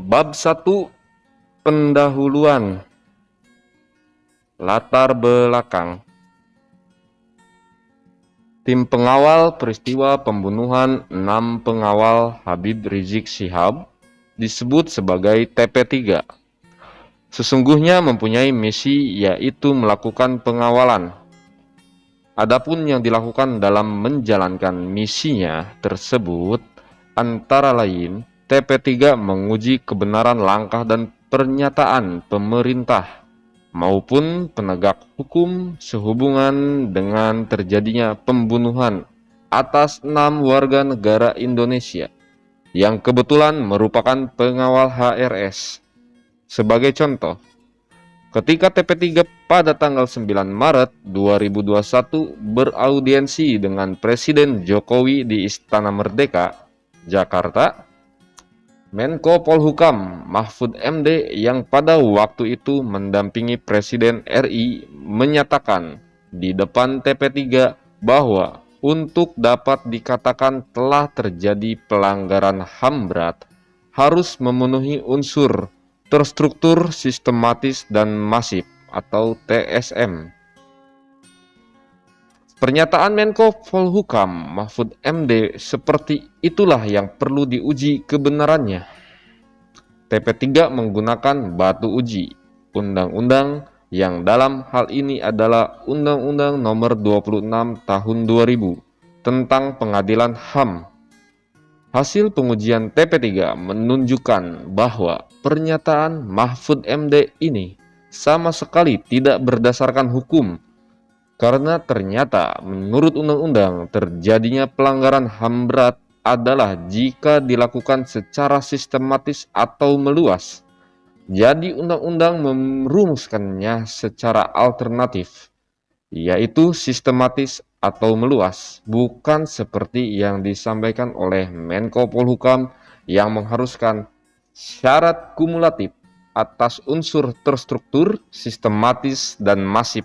Bab 1. Pendahuluan. Latar belakang. Tim pengawal peristiwa pembunuhan 6 pengawal Habib Rizik Syihab disebut sebagai TP3. Sesungguhnya mempunyai misi, yaitu melakukan pengawalan. Adapun yang dilakukan dalam menjalankan misinya tersebut antara lain TP3 menguji kebenaran langkah dan pernyataan pemerintah maupun penegak hukum sehubungan dengan terjadinya pembunuhan atas 6 warga negara Indonesia yang kebetulan merupakan pengawal HRS. Sebagai contoh, ketika TP3 pada tanggal 9 Maret 2021 beraudiensi dengan Presiden Jokowi di Istana Merdeka, Jakarta, Menko Polhukam Mahfud MD yang pada waktu itu mendampingi Presiden RI menyatakan di depan TP3 bahwa untuk dapat dikatakan telah terjadi pelanggaran HAM berat harus memenuhi unsur terstruktur, sistematis, dan masif atau TSM. Pernyataan Menko Polhukam Mahfud MD seperti itulah yang perlu diuji kebenarannya. TP3 menggunakan batu uji undang-undang yang dalam hal ini adalah Undang-Undang Nomor 26 Tahun 2000 tentang Pengadilan HAM. Hasil pengujian TP3 menunjukkan bahwa pernyataan Mahfud MD ini sama sekali tidak berdasarkan hukum. Karena ternyata menurut undang-undang terjadinya pelanggaran HAM berat adalah jika dilakukan secara sistematis atau meluas. Jadi undang-undang merumuskannya secara alternatif, yaitu sistematis atau meluas, bukan seperti yang disampaikan oleh Menko Polhukam yang mengharuskan syarat kumulatif atas unsur terstruktur, sistematis, dan masif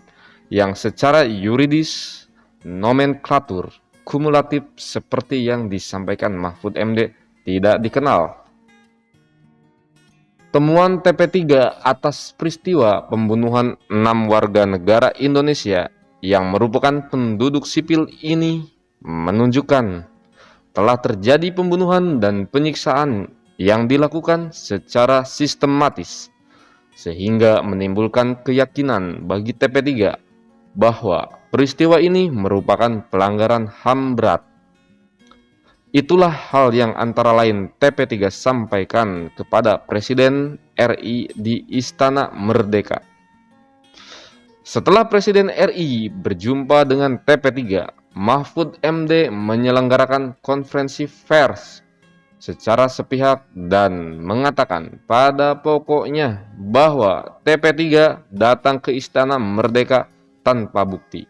yang secara yuridis nomenklatur kumulatif seperti yang disampaikan Mahfud MD tidak dikenal. Temuan TP3 atas peristiwa pembunuhan 6 warga negara Indonesia yang merupakan penduduk sipil ini menunjukkan telah terjadi pembunuhan dan penyiksaan yang dilakukan secara sistematis sehingga menimbulkan keyakinan bagi TP3 bahwa peristiwa ini merupakan pelanggaran HAM berat. Itulah hal yang antara lain TP3 sampaikan kepada Presiden RI di Istana Merdeka. Setelah Presiden RI berjumpa dengan TP3, Mahfud MD menyelenggarakan konferensi pers secara sepihak dan mengatakan pada pokoknya bahwa TP3 datang ke Istana Merdeka tanpa bukti.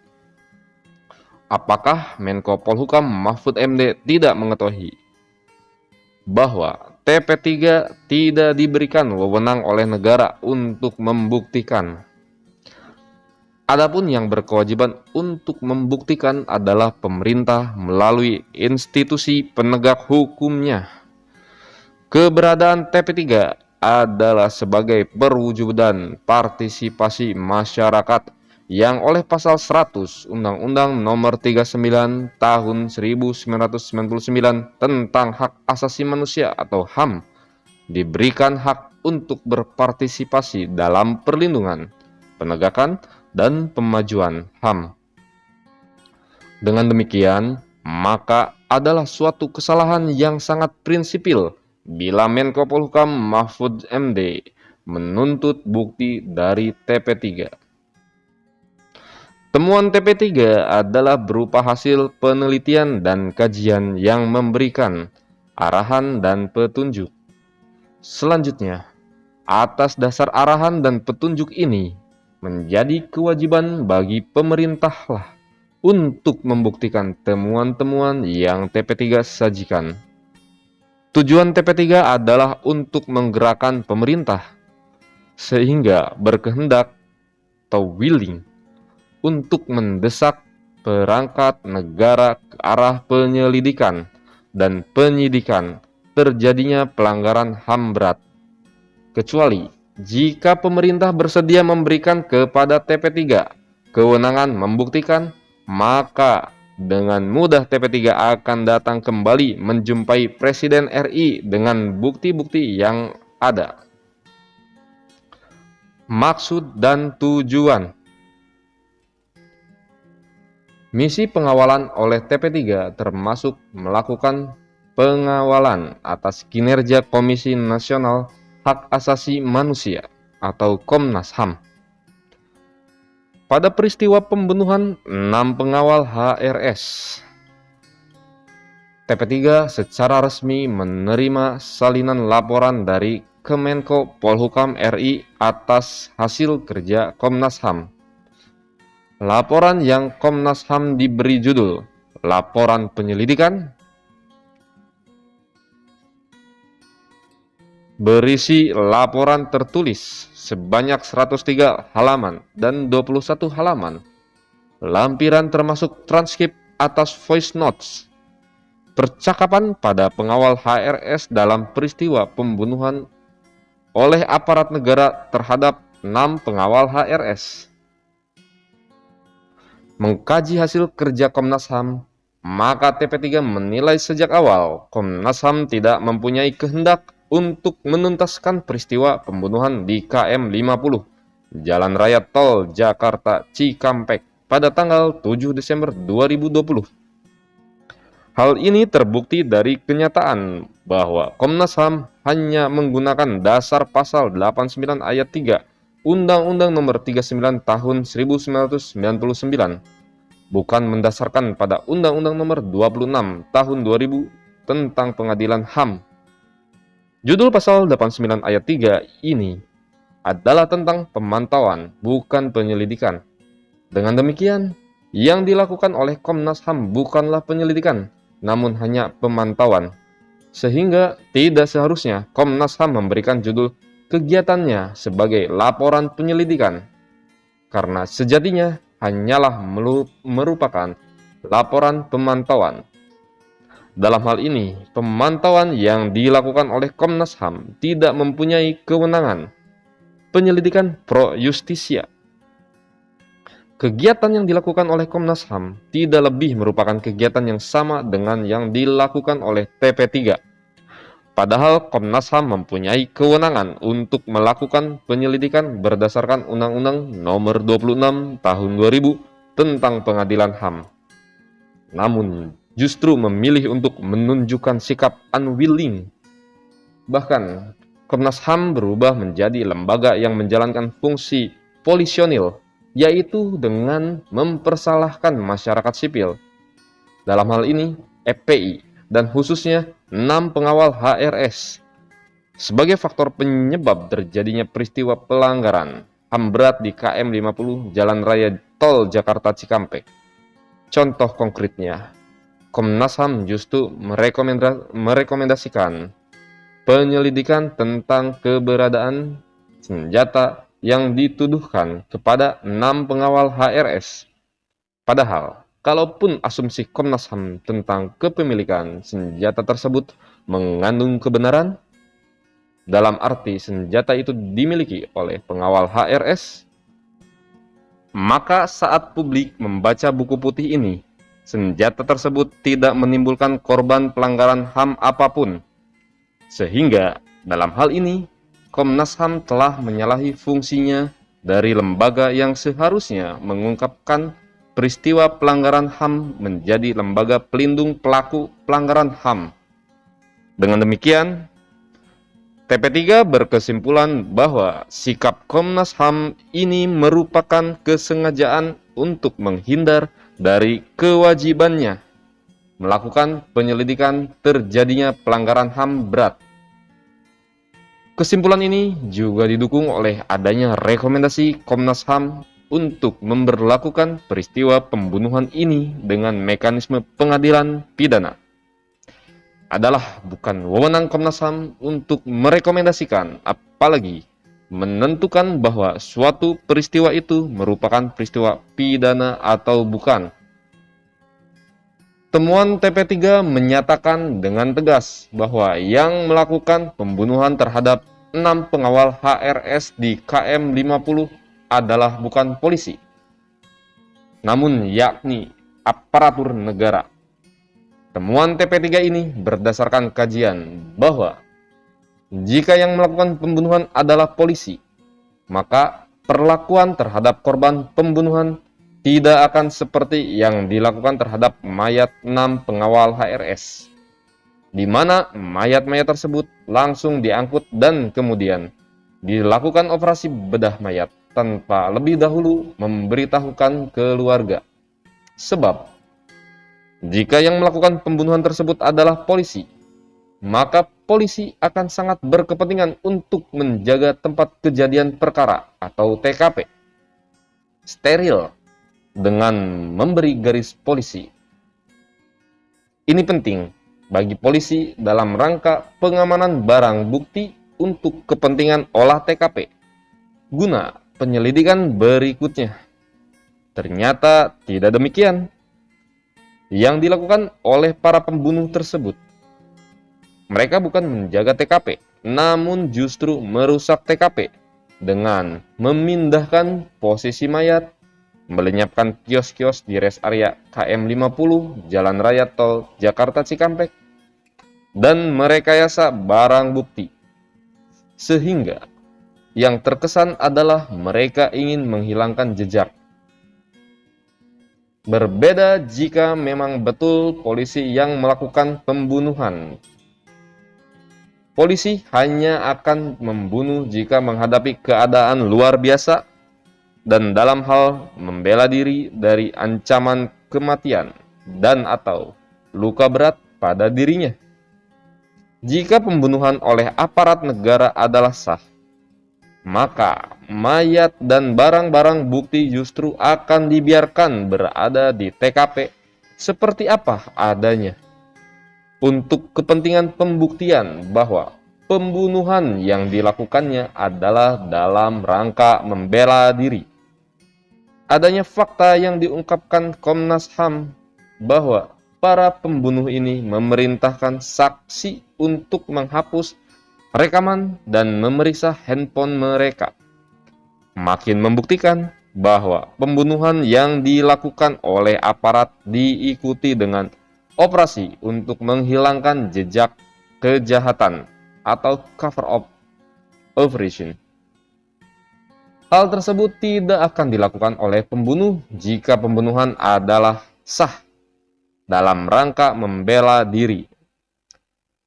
Apakah Menko Polhukam Mahfud MD tidak mengetahui bahwa TP3 tidak diberikan wewenang oleh negara untuk membuktikan? Adapun yang berkewajiban untuk membuktikan adalah pemerintah melalui institusi penegak hukumnya. Keberadaan TP3 adalah sebagai perwujudan partisipasi masyarakat yang oleh pasal 100 Undang-Undang Nomor 39 Tahun 1999 tentang Hak Asasi Manusia atau HAM diberikan hak untuk berpartisipasi dalam perlindungan, penegakan, dan pemajuan HAM. Dengan demikian, maka adalah suatu kesalahan yang sangat prinsipil bila Menko Polhukam Mahfud MD menuntut bukti dari TP3. Temuan TP3 adalah berupa hasil penelitian dan kajian yang memberikan arahan dan petunjuk. Selanjutnya, atas dasar arahan dan petunjuk ini, menjadi kewajiban bagi pemerintahlah untuk membuktikan temuan-temuan yang TP3 sajikan. Tujuan TP3 adalah untuk menggerakkan pemerintah sehingga berkehendak atau willing untuk mendesak perangkat negara ke arah penyelidikan dan penyidikan terjadinya pelanggaran HAM berat kecuali jika pemerintah bersedia memberikan kepada TP3 kewenangan membuktikan, maka dengan mudah TP3 akan datang kembali menjumpai Presiden RI dengan bukti-bukti yang ada. Maksud dan tujuan. Misi pengawalan oleh TP3 termasuk melakukan pengawalan atas kinerja Komisi Nasional Hak Asasi Manusia atau Komnas HAM. Pada peristiwa pembunuhan 6 pengawal HRS, TP3 secara resmi menerima salinan laporan dari Kemenko Polhukam RI atas hasil kerja Komnas HAM. Laporan yang Komnas HAM diberi judul Laporan Penyelidikan berisi laporan tertulis sebanyak 103 halaman dan 21 halaman. Lampiran termasuk transkrip atas voice notes percakapan pada pengawal HRS dalam peristiwa pembunuhan oleh aparat negara terhadap 6 pengawal HRS. Mengkaji hasil kerja Komnas HAM, maka TP3 menilai sejak awal Komnas HAM tidak mempunyai kehendak untuk menuntaskan peristiwa pembunuhan di KM 50 Jalan Raya Tol Jakarta Cikampek pada tanggal 7 Desember 2020. Hal ini terbukti dari kenyataan bahwa Komnas HAM hanya menggunakan dasar pasal 89 ayat 3 Undang-Undang Nomor 39 Tahun 1999, bukan mendasarkan pada Undang-Undang Nomor 26 Tahun 2000 tentang Pengadilan HAM. Judul pasal 89 ayat 3 ini adalah tentang pemantauan, bukan penyelidikan. Dengan demikian, yang dilakukan oleh Komnas HAM bukanlah penyelidikan, namun hanya pemantauan. Sehingga tidak seharusnya Komnas HAM memberikan judul kegiatannya sebagai laporan penyelidikan. Karena sejatinya hanyalah merupakan laporan pemantauan. Dalam hal ini, pemantauan yang dilakukan oleh Komnas HAM tidak mempunyai kewenangan penyelidikan pro justisia. Kegiatan yang dilakukan oleh Komnas HAM tidak lebih merupakan kegiatan yang sama dengan yang dilakukan oleh TP3. Padahal Komnas HAM mempunyai kewenangan untuk melakukan penyelidikan berdasarkan Undang-Undang Nomor 26 Tahun 2000 tentang Pengadilan HAM. Namun, justru memilih untuk menunjukkan sikap unwilling. Bahkan, Komnas HAM berubah menjadi lembaga yang menjalankan fungsi polisionil, yaitu dengan mempersalahkan masyarakat sipil. Dalam hal ini, FPI dan khususnya 6 pengawal HRS sebagai faktor penyebab terjadinya peristiwa pelanggaran HAM berat di KM 50 Jalan Raya Tol Jakarta Cikampek. Contoh konkretnya, Komnas HAM justru merekomendasikan penyelidikan tentang keberadaan senjata yang dituduhkan kepada 6 pengawal HRS. Padahal, kalaupun asumsi Komnas HAM tentang kepemilikan senjata tersebut mengandung kebenaran, dalam arti senjata itu dimiliki oleh pengawal HRS, maka saat publik membaca buku putih ini, senjata tersebut tidak menimbulkan korban pelanggaran HAM apapun. Sehingga dalam hal ini, Komnas HAM telah menyalahi fungsinya dari lembaga yang seharusnya mengungkapkan peristiwa pelanggaran HAM menjadi lembaga pelindung pelaku pelanggaran HAM. Dengan demikian, TP3 berkesimpulan bahwa sikap Komnas HAM ini merupakan kesengajaan untuk menghindar dari kewajibannya melakukan penyelidikan terjadinya pelanggaran HAM berat. Kesimpulan ini juga didukung oleh adanya rekomendasi Komnas HAM untuk memberlakukan peristiwa pembunuhan ini dengan mekanisme pengadilan pidana. Adalah bukan wewenang Komnas HAM untuk merekomendasikan, apalagi menentukan bahwa suatu peristiwa itu merupakan peristiwa pidana atau bukan. Temuan TP3 menyatakan dengan tegas bahwa yang melakukan pembunuhan terhadap 6 pengawal HRS di KM 50 adalah bukan polisi, namun yakni aparatur negara. Temuan TP3 ini berdasarkan kajian bahwa jika yang melakukan pembunuhan adalah polisi, maka perlakuan terhadap korban pembunuhan tidak akan seperti yang dilakukan terhadap mayat 6 pengawal HRS, di mana mayat-mayat tersebut langsung diangkut dan kemudian dilakukan operasi bedah mayat tanpa lebih dahulu memberitahukan keluarga. Sebab, jika yang melakukan pembunuhan tersebut adalah polisi, maka polisi akan sangat berkepentingan untuk menjaga tempat kejadian perkara atau TKP steril dengan memberi garis polisi. Ini penting bagi polisi dalam rangka pengamanan barang bukti untuk kepentingan olah TKP guna penyelidikan berikutnya. Ternyata tidak demikian yang dilakukan oleh para pembunuh tersebut. Mereka bukan menjaga TKP, namun justru merusak TKP dengan memindahkan posisi mayat, melenyapkan kios-kios di rest area KM 50 Jalan Raya Tol Jakarta Cikampek, dan merekayasa barang bukti. Sehingga yang terkesan adalah mereka ingin menghilangkan jejak. Berbeda jika memang betul polisi yang melakukan pembunuhan. Polisi hanya akan membunuh jika menghadapi keadaan luar biasa dan dalam hal membela diri dari ancaman kematian dan atau luka berat pada dirinya. Jika pembunuhan oleh aparat negara adalah sah, maka mayat dan barang-barang bukti justru akan dibiarkan berada di TKP seperti apa adanya, untuk kepentingan pembuktian bahwa pembunuhan yang dilakukannya adalah dalam rangka membela diri. Adanya fakta yang diungkapkan Komnas HAM bahwa para pembunuh ini memerintahkan saksi untuk menghapus rekaman dan memeriksa handphone mereka, makin membuktikan bahwa pembunuhan yang dilakukan oleh aparat diikuti dengan operasi untuk menghilangkan jejak kejahatan atau cover-up operation. Hal tersebut tidak akan dilakukan oleh pembunuh jika pembunuhan adalah sah dalam rangka membela diri.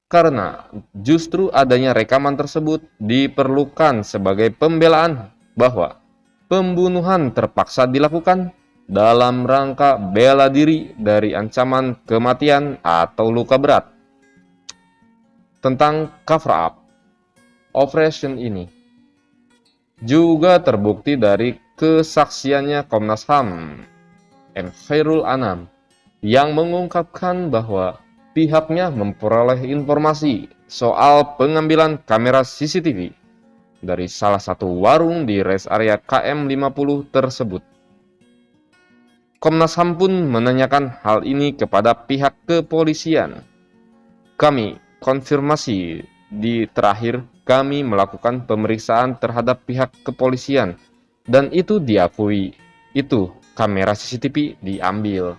Karena justru adanya rekaman tersebut diperlukan sebagai pembelaan bahwa pembunuhan terpaksa dilakukan dalam rangka bela diri dari ancaman kematian atau luka berat. Tentang cover-up operation ini juga terbukti dari kesaksiannya Komnas HAM M. Khairul Anam yang mengungkapkan bahwa pihaknya memperoleh informasi soal pengambilan kamera CCTV dari salah satu warung di rest area KM 50 tersebut. Komnas HAM pun menanyakan hal ini kepada pihak kepolisian. Kami konfirmasi di terakhir kami melakukan pemeriksaan terhadap pihak kepolisian dan itu diakui. Itu kamera CCTV diambil,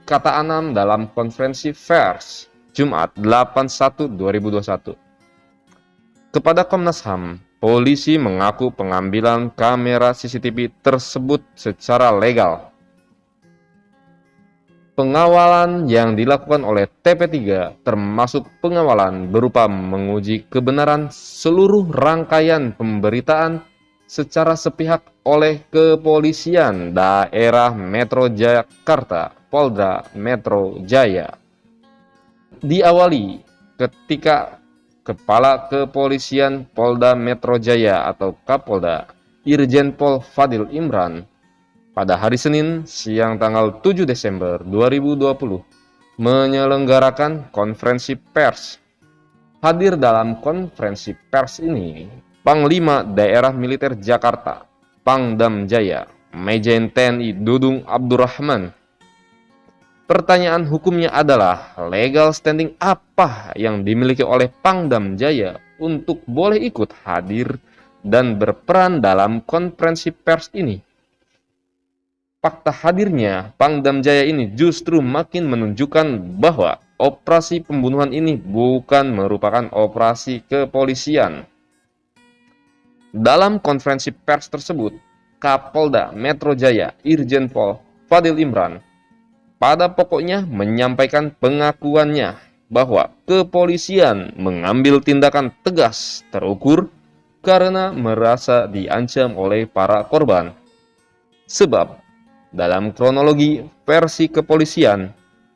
kata Anam dalam konferensi pers Jumat 8/1/2021. Kepada Komnas HAM, polisi mengaku pengambilan kamera CCTV tersebut secara legal. Pengawalan yang dilakukan oleh TP3 termasuk pengawalan berupa menguji kebenaran seluruh rangkaian pemberitaan secara sepihak oleh Kepolisian Daerah Metro Jakarta, Polda Metro Jaya. Diawali ketika Kepala Kepolisian Polda Metro Jaya atau Kapolda Irjen Pol Fadil Imran pada hari Senin siang tanggal 7 Desember 2020 menyelenggarakan konferensi pers. Hadir dalam konferensi pers ini Panglima Daerah Militer Jakarta, Pangdam Jaya, Majen TNI Dudung Abdurrahman. Pertanyaan hukumnya adalah legal standing apa yang dimiliki oleh Pangdam Jaya untuk boleh ikut hadir dan berperan dalam konferensi pers ini. Fakta hadirnya Pangdam Jaya ini justru makin menunjukkan bahwa operasi pembunuhan ini bukan merupakan operasi kepolisian. Dalam konferensi pers tersebut, Kapolda Metro Jaya Irjen Pol Fadil Imran pada pokoknya menyampaikan pengakuannya bahwa kepolisian mengambil tindakan tegas terukur karena merasa diancam oleh para korban. Sebab dalam kronologi versi kepolisian,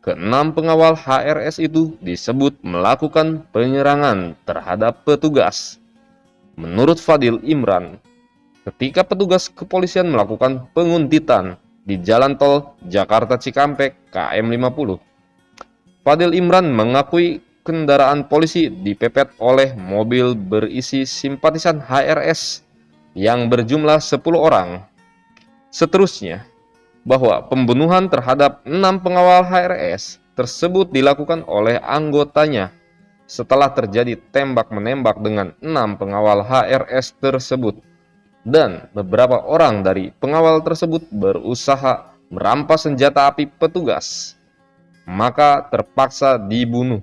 ke-6 pengawal HRS itu disebut melakukan penyerangan terhadap petugas. Menurut Fadil Imran, ketika petugas kepolisian melakukan penguntitan di jalan tol Jakarta Cikampek KM 50, Fadil Imran mengakui kendaraan polisi dipepet oleh mobil berisi simpatisan HRS yang berjumlah 10 orang. Seterusnya, bahwa pembunuhan terhadap 6 pengawal HRS tersebut dilakukan oleh anggotanya setelah terjadi tembak-menembak dengan 6 pengawal HRS tersebut, dan beberapa orang dari pengawal tersebut berusaha merampas senjata api petugas, maka terpaksa dibunuh.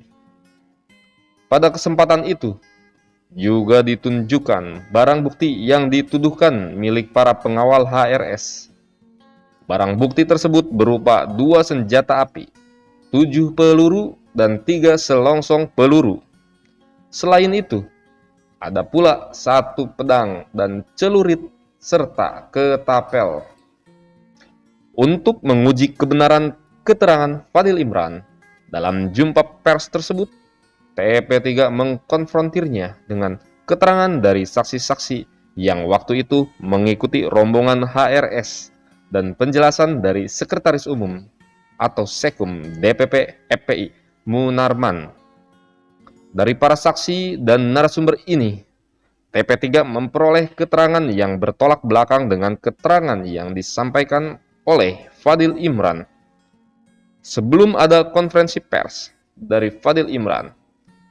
Pada kesempatan itu juga ditunjukkan barang bukti yang dituduhkan milik para pengawal HRS. Barang bukti tersebut berupa 2 senjata api, 7 peluru, dan 3 selongsong peluru. Selain itu, ada pula 1 pedang dan celurit serta ketapel. Untuk menguji kebenaran keterangan Fadil Imran, dalam jumpa pers tersebut, TP3 mengkonfrontirnya dengan keterangan dari saksi-saksi yang waktu itu mengikuti rombongan HRS dan penjelasan dari Sekretaris Umum atau Sekum DPP FPI Munarman. Dari para saksi dan narasumber ini, TP3 memperoleh keterangan yang bertolak belakang dengan keterangan yang disampaikan oleh Fadil Imran. Sebelum ada konferensi pers dari Fadil Imran,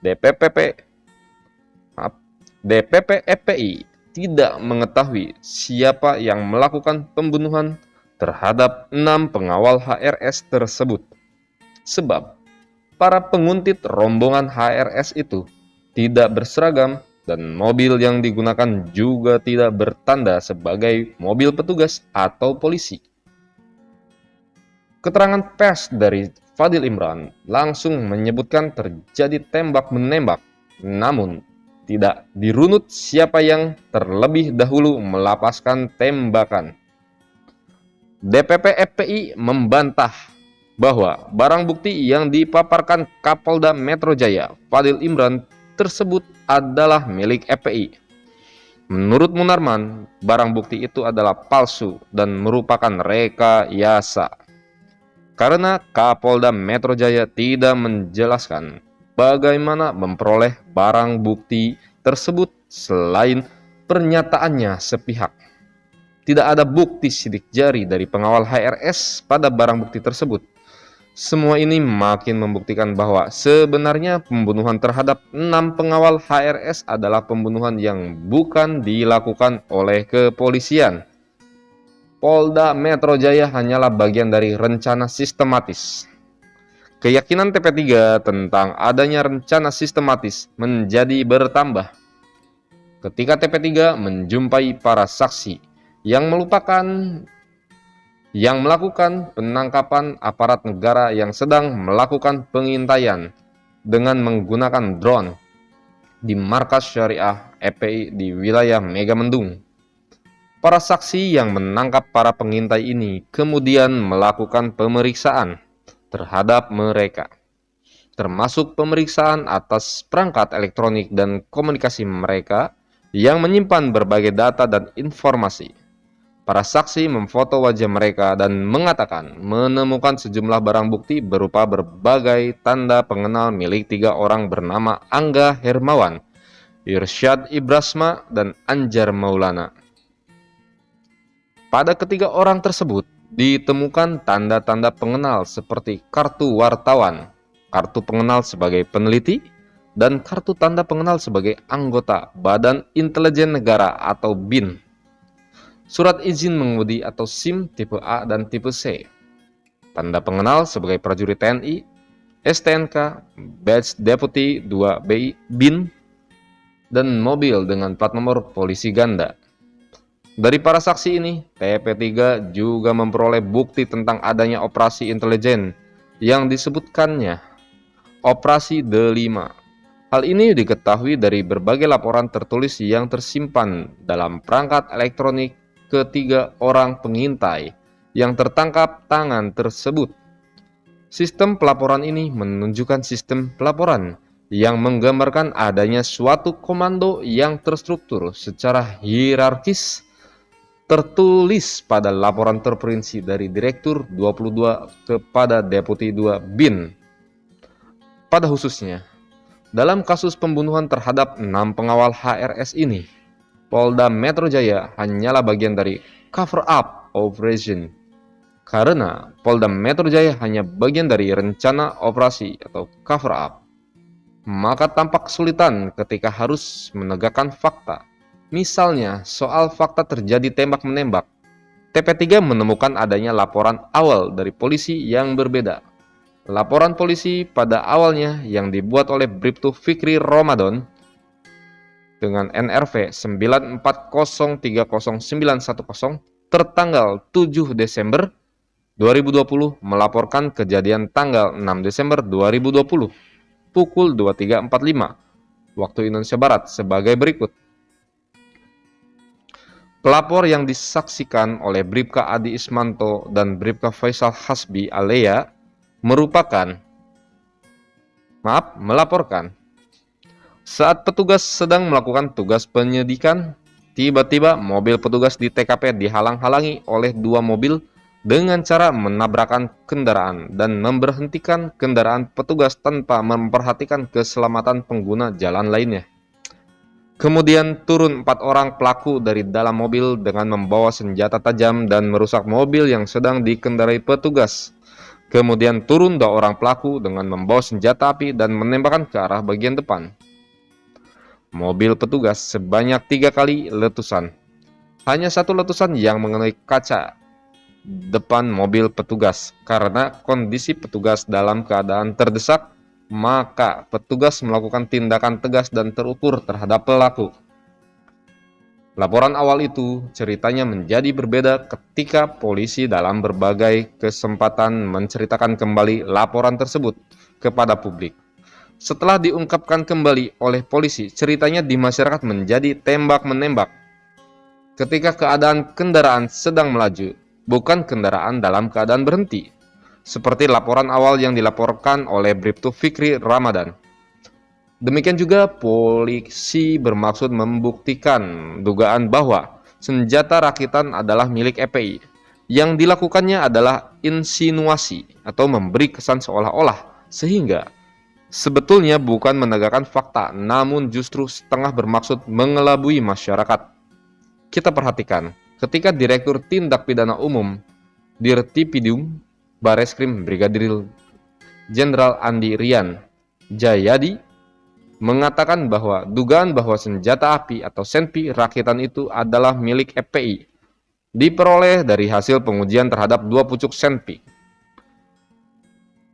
DPP FPI tidak mengetahui siapa yang melakukan pembunuhan terhadap 6 pengawal HRS tersebut. Sebab para penguntit rombongan HRS itu tidak berseragam dan mobil yang digunakan juga tidak bertanda sebagai mobil petugas atau polisi. Keterangan pers dari Fadil Imran langsung menyebutkan terjadi tembak-menembak, namun tidak dirunut siapa yang terlebih dahulu melepaskan tembakan. DPP FPI membantah bahwa barang bukti yang dipaparkan Kapolda Metro Jaya Fadil Imran tersebut adalah milik FPI. Menurut Munarman, barang bukti itu adalah palsu dan merupakan rekayasa. Karena Kapolda Metro Jaya tidak menjelaskan bagaimana memperoleh barang bukti tersebut selain pernyataannya sepihak. Tidak ada bukti sidik jari dari pengawal HRS pada barang bukti tersebut. Semua ini makin membuktikan bahwa sebenarnya pembunuhan terhadap 6 pengawal HRS adalah pembunuhan yang bukan dilakukan oleh kepolisian. Polda Metro Jaya hanyalah bagian dari rencana sistematis. Keyakinan TP3 tentang adanya rencana sistematis menjadi bertambah ketika TP3 menjumpai para saksi yang melakukan penangkapan aparat negara yang sedang melakukan pengintaian dengan menggunakan drone di markas syariah FPI di wilayah Megamendung. Para saksi yang menangkap para pengintai ini kemudian melakukan pemeriksaan terhadap mereka, termasuk pemeriksaan atas perangkat elektronik dan komunikasi mereka yang menyimpan berbagai data dan informasi. Para saksi memfoto wajah mereka dan mengatakan menemukan sejumlah barang bukti berupa berbagai tanda pengenal milik 3 orang bernama Angga Hermawan, Irsyad Ibrasma, dan Anjar Maulana. Pada ketiga orang tersebut ditemukan tanda-tanda pengenal seperti kartu wartawan, kartu pengenal sebagai peneliti, dan kartu tanda pengenal sebagai anggota Badan Intelijen Negara atau BIN, surat izin mengemudi atau SIM tipe A dan tipe C, tanda pengenal sebagai prajurit TNI, STNK, badge Deputi 2 BIN, dan mobil dengan plat nomor polisi ganda. Dari para saksi ini, TP3 juga memperoleh bukti tentang adanya operasi intelijen yang disebutkannya Operasi D5. Hal ini diketahui dari berbagai laporan tertulis yang tersimpan dalam perangkat elektronik ketiga orang pengintai yang tertangkap tangan tersebut. Sistem pelaporan ini menunjukkan sistem pelaporan yang menggambarkan adanya suatu komando yang terstruktur secara hierarkis, tertulis pada laporan terperinci dari Direktur 22 kepada Deputi 2 BIN. Pada khususnya, dalam kasus pembunuhan terhadap 6 pengawal HRS ini, Polda Metro Jaya hanyalah bagian dari cover up operation. Karena Polda Metro Jaya hanya bagian dari rencana operasi atau cover up, maka tampak kesulitan ketika harus menegakkan fakta. Misalnya, soal fakta terjadi tembak-menembak, TP3 menemukan adanya laporan awal dari polisi yang berbeda. Laporan polisi pada awalnya yang dibuat oleh Bribtu Fikri Ramadan dengan NRV 940309110 tertanggal 7 Desember 2020 melaporkan kejadian tanggal 6 Desember 2020 pukul 23.45 waktu Indonesia Barat sebagai berikut. Pelapor yang disaksikan oleh Bribka Adi Ismanto dan Bribka Faisal Hasbi Alea melaporkan saat petugas sedang melakukan tugas penyidikan, tiba-tiba mobil petugas di TKP dihalang-halangi oleh 2 mobil dengan cara menabrakkan kendaraan dan memberhentikan kendaraan petugas tanpa memperhatikan keselamatan pengguna jalan lainnya. Kemudian turun 4 orang pelaku dari dalam mobil dengan membawa senjata tajam dan merusak mobil yang sedang dikendarai petugas. Kemudian turun 2 orang pelaku dengan membawa senjata api dan menembakkan ke arah bagian depan mobil petugas sebanyak 3 kali letusan. Hanya 1 letusan yang mengenai kaca depan mobil petugas. Karena kondisi petugas dalam keadaan terdesak, maka petugas melakukan tindakan tegas dan terukur terhadap pelaku. Laporan awal itu ceritanya menjadi berbeda ketika polisi dalam berbagai kesempatan menceritakan kembali laporan tersebut kepada publik. Setelah diungkapkan kembali oleh polisi, ceritanya di masyarakat menjadi tembak-menembak. Ketika keadaan kendaraan sedang melaju, bukan kendaraan dalam keadaan berhenti. Seperti laporan awal yang dilaporkan oleh Bribtu Fikri Ramadan. Demikian juga polisi bermaksud membuktikan dugaan bahwa senjata rakitan adalah milik EPI. Yang dilakukannya adalah insinuasi atau memberi kesan seolah-olah, sehingga sebetulnya bukan menegakkan fakta, namun justru setengah bermaksud mengelabui masyarakat. Kita perhatikan, ketika Direktur Tindak Pidana Umum Dirtipidum Bareskrim Brigadir Jenderal Andi Rian Jayadi mengatakan bahwa dugaan bahwa senjata api atau senpi rakitan itu adalah milik FPI diperoleh dari hasil pengujian terhadap 2 pucuk senpi.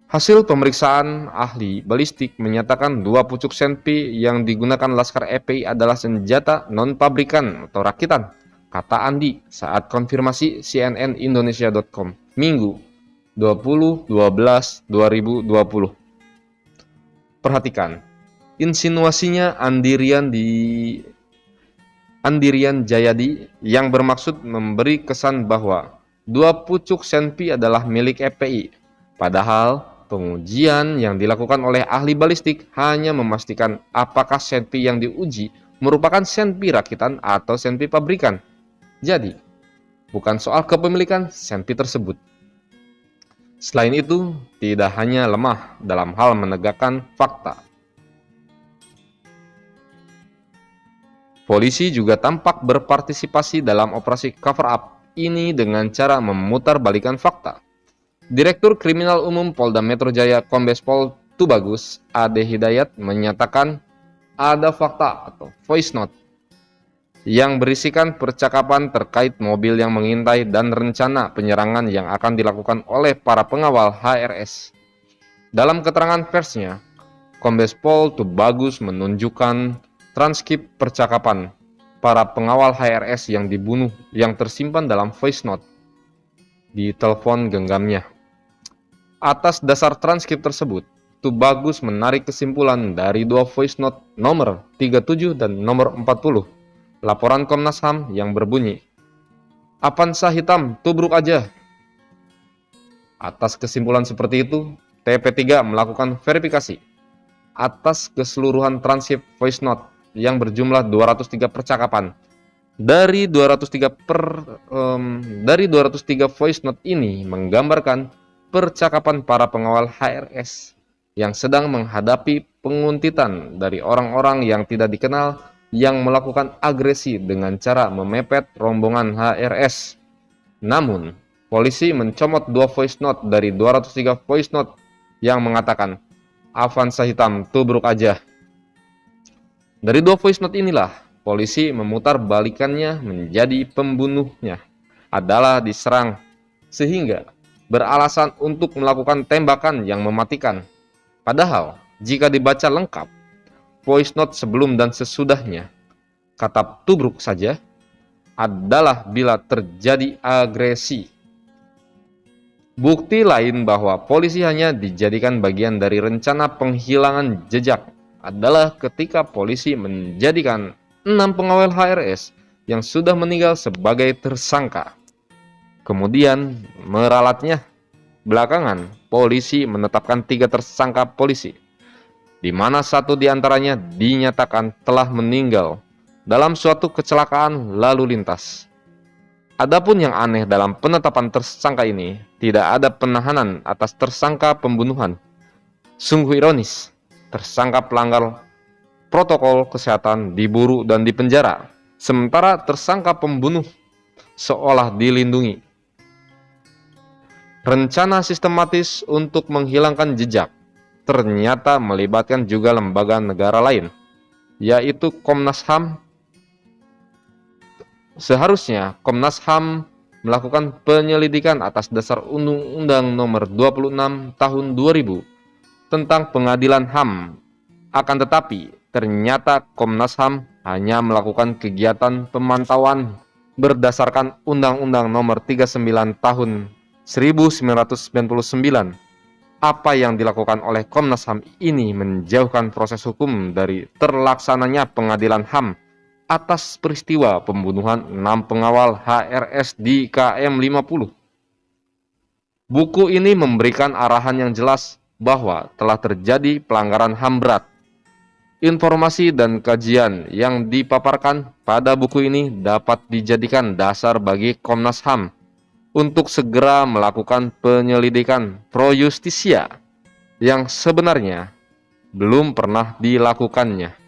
Hasil pemeriksaan ahli balistik menyatakan 2 pucuk senpi yang digunakan Laskar FPI adalah senjata non-pabrikan atau rakitan, kata Andi saat konfirmasi cnnindonesia.com Minggu 20/12/2020. Perhatikan, insinuasinya Andirian Jayadi yang bermaksud memberi kesan bahwa 2 pucuk senpi adalah milik FPI. Padahal pengujian yang dilakukan oleh ahli balistik hanya memastikan apakah senpi yang diuji merupakan senpi rakitan atau senpi pabrikan. Jadi, bukan soal kepemilikan senpi tersebut. Selain itu, tidak hanya lemah dalam hal menegakkan fakta. Polisi juga tampak berpartisipasi dalam operasi cover-up ini dengan cara memutarbalikkan fakta. Direktur Kriminal Umum Polda Metro Jaya Kombes Pol Tubagus Ade Hidayat menyatakan ada fakta atau voice note yang berisikan percakapan terkait mobil yang mengintai dan rencana penyerangan yang akan dilakukan oleh para pengawal HRS. Dalam keterangan persnya, Kombes Pol Tubagus menunjukkan transkrip percakapan para pengawal HRS yang dibunuh yang tersimpan dalam voice note di telepon genggamnya. Atas dasar transkrip tersebut, Tubagus menarik kesimpulan dari dua voice note nomor 37 dan nomor 40 laporan Komnas HAM yang berbunyi, "Avanza hitam, tubruk aja." Atas kesimpulan seperti itu, TP3 melakukan verifikasi atas keseluruhan transkrip voice note yang berjumlah 203 percakapan. Dari 203 voice note ini menggambarkan percakapan para pengawal HRS yang sedang menghadapi penguntitan dari orang-orang yang tidak dikenal yang melakukan agresi dengan cara memepet rombongan HRS. Namun, polisi mencomot dua voice note dari 203 voice note yang mengatakan, "Avanza hitam, tubruk aja." Dari dua voice note inilah, polisi memutar balikannya menjadi pembunuhnya adalah diserang, sehingga beralasan untuk melakukan tembakan yang mematikan. Padahal, jika dibaca lengkap, voice note sebelum dan sesudahnya, kata tubruk saja adalah bila terjadi agresi. Bukti lain bahwa polisi hanya dijadikan bagian dari rencana penghilangan jejak adalah ketika polisi menjadikan 6 pengawal HRS yang sudah meninggal sebagai tersangka. Kemudian meralatnya. Belakangan, polisi menetapkan 3 tersangka polisi, di mana 1 diantaranya dinyatakan telah meninggal dalam suatu kecelakaan lalu lintas. Adapun yang aneh dalam penetapan tersangka ini, tidak ada penahanan atas tersangka pembunuhan. Sungguh ironis, tersangka pelanggar protokol kesehatan diburu dan dipenjara, sementara tersangka pembunuh seolah dilindungi. Rencana sistematis untuk menghilangkan jejak ternyata melibatkan juga lembaga negara lain, yaitu Komnas HAM. Seharusnya Komnas HAM melakukan penyelidikan atas dasar Undang-Undang Nomor 26 Tahun 2000 tentang Pengadilan HAM. Akan tetapi, ternyata Komnas HAM hanya melakukan kegiatan pemantauan berdasarkan Undang-Undang Nomor 39 Tahun 1999. Apa yang dilakukan oleh Komnas HAM ini menjauhkan proses hukum dari terlaksananya pengadilan HAM atas peristiwa pembunuhan 6 pengawal HRS di KM 50. Buku ini memberikan arahan yang jelas bahwa telah terjadi pelanggaran HAM berat. Informasi dan kajian yang dipaparkan pada buku ini dapat dijadikan dasar bagi Komnas HAM untuk segera melakukan penyelidikan pro justisia yang sebenarnya belum pernah dilakukannya.